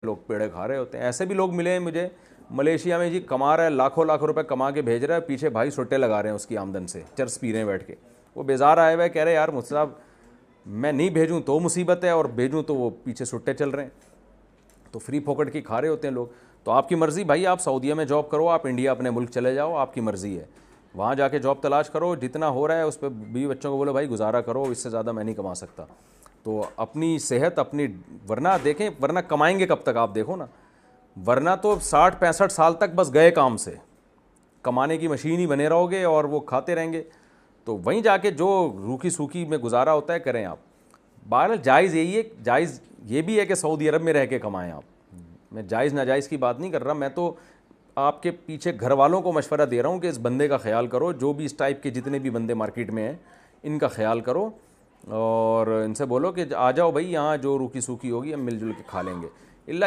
لوگ پیڑے کھا رہے ہوتے ہیں. ایسے بھی لوگ ملے ہیں مجھے ملیشیا میں جی, کما رہا ہے لاکھوں لاکھ روپے کما کے بھیج رہا ہے, پیچھے بھائی سٹے لگا رہے ہیں اس کی آمدن سے, چرس پی رہے ہیں بیٹھ کے. وہ بیزار آئے ہوئے کہہ رہے یار مجھ صاحب میں نہیں بھیجوں تو مصیبت ہے, اور بھیجوں تو وہ پیچھے سٹے چل رہے ہیں. تو فری پھوکٹ کی کھا رہے ہوتے ہیں لوگ. تو آپ کی مرضی بھائی, آپ سعودیہ میں جاب کرو, آپ انڈیا اپنے ملک چلے جاؤ, آپ کی مرضی ہے. وہاں جا کے جاب تلاش کرو, جتنا ہو رہا ہے اس پہ بیوی بچوں کو بولو بھائی گزارا کرو, اس سے زیادہ میں نہیں کما سکتا. تو اپنی صحت اپنی, ورنہ دیکھیں ورنہ کمائیں گے کب تک آپ دیکھو نا, ورنہ تو 60-65 سال تک بس گئے کام سے, کمانے کی مشین ہی بنے رہو گے اور وہ کھاتے رہیں گے. تو وہیں جا کے جو روکھی سوکھی میں گزارا ہوتا ہے کریں آپ. بہرحال جائز یہی ہے, جائز یہ بھی ہے کہ سعودی عرب میں رہ کے کمائیں آپ. میں جائز ناجائز کی بات نہیں کر رہا, میں تو آپ کے پیچھے گھر والوں کو مشورہ دے رہا ہوں کہ اس بندے کا خیال کرو, جو بھی اس ٹائپ کے جتنے بھی بندے مارکیٹ میں ہیں ان کا خیال کرو, اور ان سے بولو کہ آ جاؤ بھائی یہاں جو روکی سوکھی ہوگی ہم مل جل کے کھا لیں گے. اللہ